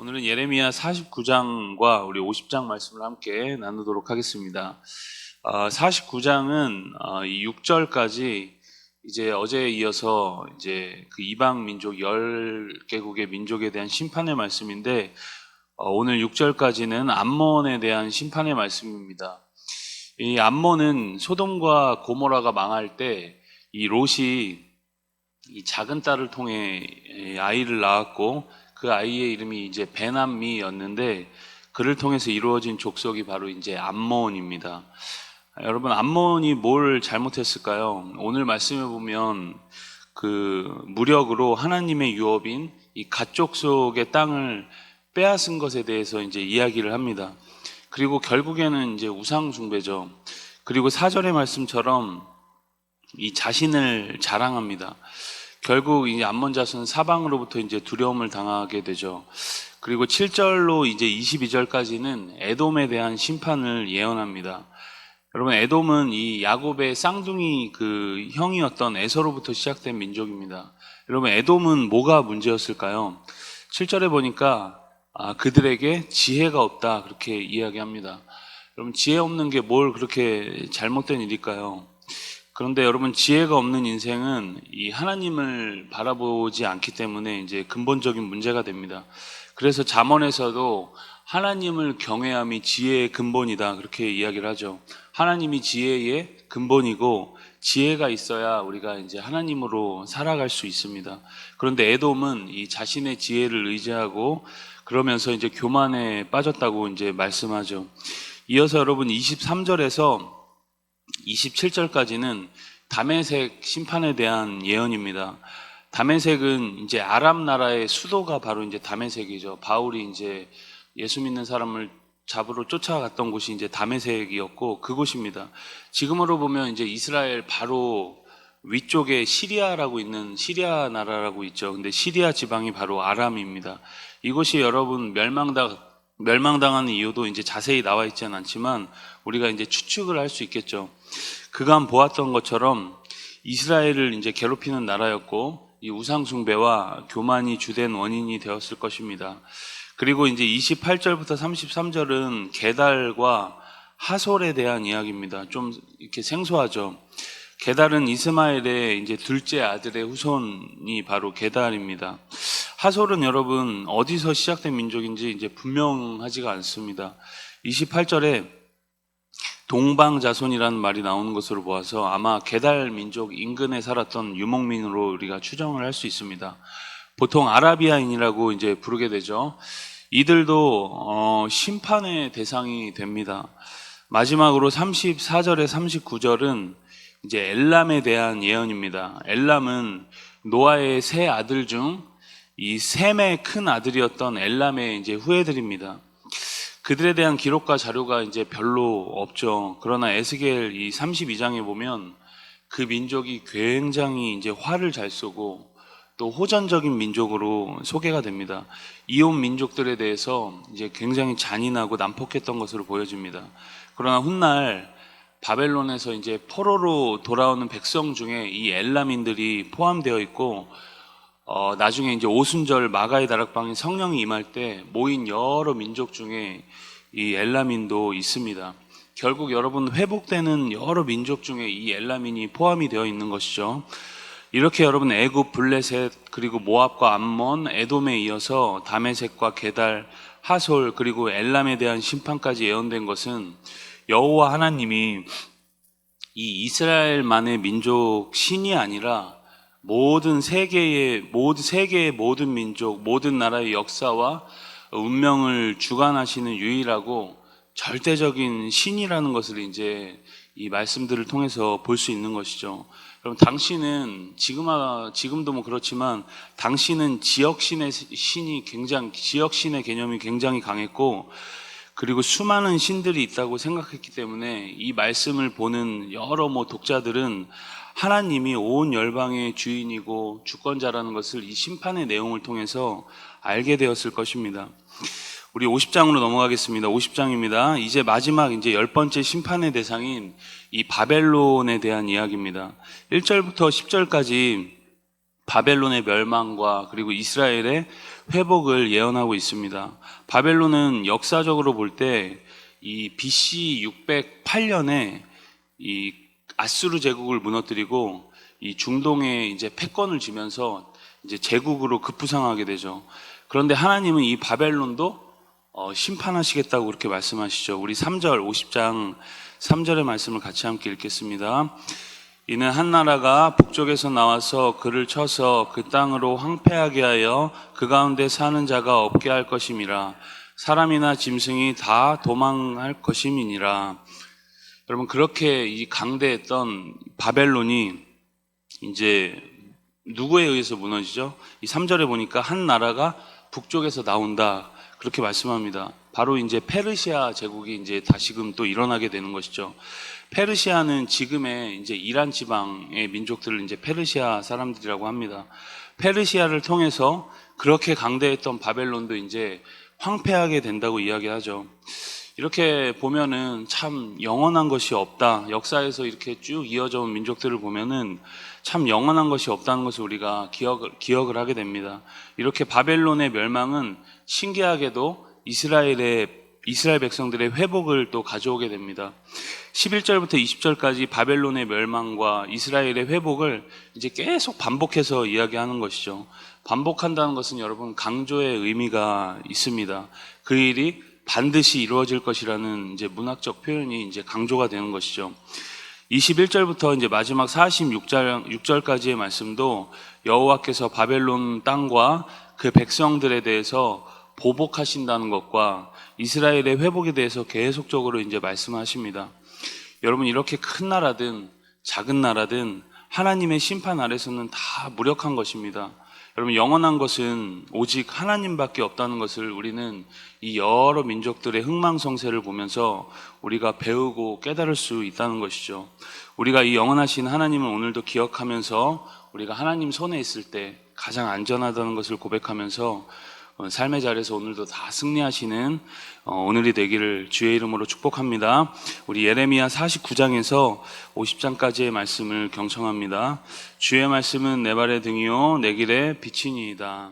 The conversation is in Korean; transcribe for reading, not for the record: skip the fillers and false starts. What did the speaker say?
오늘은 예레미야 49장과 우리 50장 말씀을 함께 나누도록 하겠습니다. 49장은 이 6절까지 이제 어제에 이어서 이제 그 이방 민족 10개국의 민족에 대한 심판의 말씀인데, 오늘 6절까지는 암몬에 대한 심판의 말씀입니다. 이 암몬은 소돔과 고모라가 망할 때 이 롯이 이 작은 딸을 통해 아이를 낳았고, 그 아이의 이름이 이제 베남미였는데, 그를 통해서 이루어진 족속이 바로 이제 암몬입니다. 여러분, 암몬이 뭘 잘못했을까요? 오늘 말씀에 보면 그 무력으로 하나님의 유업인 이 갓 족속의 땅을 빼앗은 것에 대해서 이제 이야기를 합니다. 그리고 결국에는 이제 우상 숭배죠. 그리고 4절의 말씀처럼 이 자신을 자랑합니다. 결국 이 암몬 자손은 사방으로부터 이제 두려움을 당하게 되죠. 그리고 7절로 이제 22절까지는 에돔에 대한 심판을 예언합니다. 여러분, 에돔은 이 야곱의 쌍둥이 그 형이었던 에서로부터 시작된 민족입니다. 여러분, 에돔은 뭐가 문제였을까요? 7절에 보니까 그들에게 지혜가 없다, 그렇게 이야기합니다. 여러분, 지혜 없는 게 뭘 그렇게 잘못된 일일까요? 그런데 여러분, 지혜가 없는 인생은 이 하나님을 바라보지 않기 때문에 이제 근본적인 문제가 됩니다. 그래서 잠언에서도 하나님을 경외함이 지혜의 근본이다, 그렇게 이야기를 하죠. 하나님이 지혜의 근본이고, 지혜가 있어야 우리가 이제 하나님으로 살아갈 수 있습니다. 그런데 에돔은 이 자신의 지혜를 의지하고 그러면서 이제 교만에 빠졌다고 이제 말씀하죠. 이어서 여러분 23절에서 27절까지는 다메섹 심판에 대한 예언입니다. 다메섹은 이제 아람 나라의 수도가 바로 이제 다메섹이죠. 바울이 이제 예수 믿는 사람을 잡으러 쫓아갔던 곳이 이제 다메섹이었고, 그곳입니다. 지금으로 보면 이제 이스라엘 바로 위쪽에 시리아라고 있는 시리아 나라라고 있죠. 근데 시리아 지방이 바로 아람입니다. 이곳이 여러분 멸망당하는 이유도 이제 자세히 나와 있지는 않지만 우리가 이제 추측을 할 수 있겠죠. 그간 보았던 것처럼 이스라엘을 이제 괴롭히는 나라였고, 이 우상숭배와 교만이 주된 원인이 되었을 것입니다. 그리고 이제 28절부터 33절은 게달과 하솔에 대한 이야기입니다. 좀 이렇게 생소하죠. 게달은 이스마엘의 이제 둘째 아들의 후손이 바로 게달입니다. 하솔은 여러분 어디서 시작된 민족인지 이제 분명하지가 않습니다. 28절에 동방자손이라는 말이 나오는 것으로 보아서 아마 게달 민족 인근에 살았던 유목민으로 우리가 추정을 할 수 있습니다. 보통 아라비아인이라고 이제 부르게 되죠. 이들도 심판의 대상이 됩니다. 마지막으로 34절에 39절은 이제 엘람에 대한 예언입니다. 엘람은 노아의 세 아들 중 이 셈의 큰 아들이었던 엘람의 이제 후예들입니다. 그들에 대한 기록과 자료가 이제 별로 없죠. 그러나 에스겔 이 32장에 보면 그 민족이 굉장히 이제 활을 잘 쏘고 또 호전적인 민족으로 소개가 됩니다. 이온 민족들에 대해서 이제 굉장히 잔인하고 난폭했던 것으로 보여집니다. 그러나 훗날 바벨론에서 이제 포로로 돌아오는 백성 중에 이 엘람인들이 포함되어 있고, 나중에 이제 오순절 마가의 다락방에 성령이 임할 때 모인 여러 민족 중에 이 엘람인도 있습니다. 결국 여러분, 회복되는 여러 민족 중에 이 엘람인이 포함이 되어 있는 것이죠. 이렇게 여러분 애굽, 블레셋, 그리고 모압과 암몬, 에돔에 이어서 다메섹과 게달, 하솔, 그리고 엘람에 대한 심판까지 예언된 것은 여호와 하나님이 이 이스라엘만의 민족 신이 아니라 모든 세계의 모든 민족, 모든 나라의 역사와 운명을 주관하시는 유일하고 절대적인 신이라는 것을 이제 이 말씀들을 통해서 볼 수 있는 것이죠. 그럼 당신은 지금도 뭐 그렇지만 당신은 지역신의 개념이 굉장히 강했고, 그리고 수많은 신들이 있다고 생각했기 때문에 이 말씀을 보는 여러 독자들은 하나님이 온 열방의 주인이고 주권자라는 것을 이 심판의 내용을 통해서 알게 되었을 것입니다. 우리 50장으로 넘어가겠습니다. 50장입니다. 이제 마지막 이제 10번째 심판의 대상인 이 바벨론에 대한 이야기입니다. 1절부터 10절까지 바벨론의 멸망과 그리고 이스라엘의 회복을 예언하고 있습니다. 바벨론은 역사적으로 볼 때 이 BC 608년에 이 아수르 제국을 무너뜨리고 이 중동에 이제 패권을 쥐면서 이제 제국으로 급부상하게 되죠. 그런데 하나님은 이 바벨론도 심판하시겠다고 그렇게 말씀하시죠. 우리 3절 50장 3절의 말씀을 같이 함께 읽겠습니다. 이는 한 나라가 북쪽에서 나와서 그를 쳐서 그 땅으로 황폐하게 하여 그 가운데 사는 자가 없게 할 것임이라. 사람이나 짐승이 다 도망할 것임이니라. 여러분, 그렇게 이 강대했던 바벨론이 이제 누구에 의해서 무너지죠? 이 3절에 보니까 한 나라가 북쪽에서 나온다, 그렇게 말씀합니다. 바로 이제 페르시아 제국이 이제 다시금 또 일어나게 되는 것이죠. 페르시아는 지금의 이제 이란 지방의 민족들을 이제 페르시아 사람들이라고 합니다. 페르시아를 통해서 그렇게 강대했던 바벨론도 이제 황폐하게 된다고 이야기하죠. 이렇게 보면은 참 영원한 것이 없다. 역사에서 이렇게 쭉 이어져 온 민족들을 보면은 참 영원한 것이 없다는 것을 우리가 기억을 하게 됩니다. 이렇게 바벨론의 멸망은 신기하게도 이스라엘 백성들의 회복을 또 가져오게 됩니다. 11절부터 20절까지 바벨론의 멸망과 이스라엘의 회복을 이제 계속 반복해서 이야기하는 것이죠. 반복한다는 것은 여러분 강조의 의미가 있습니다. 그 일이 반드시 이루어질 것이라는 이제 문학적 표현이 이제 강조가 되는 것이죠. 21절부터 이제 마지막 46절까지의 말씀도 여호와께서 바벨론 땅과 그 백성들에 대해서 보복하신다는 것과 이스라엘의 회복에 대해서 계속적으로 이제 말씀하십니다. 여러분, 이렇게 큰 나라든 작은 나라든 하나님의 심판 아래서는 다 무력한 것입니다. 여러분, 영원한 것은 오직 하나님밖에 없다는 것을 우리는 이 여러 민족들의 흥망성쇠를 보면서 우리가 배우고 깨달을 수 있다는 것이죠. 우리가 이 영원하신 하나님을 오늘도 기억하면서 우리가 하나님 손에 있을 때 가장 안전하다는 것을 고백하면서 삶의 자리에서 오늘도 다 승리하시는 오늘이 되기를 주의 이름으로 축복합니다. 우리 예레미야 49장에서 50장까지의 말씀을 경청합니다. 주의 말씀은 내 발의 등이요 내 길의 빛이니이다.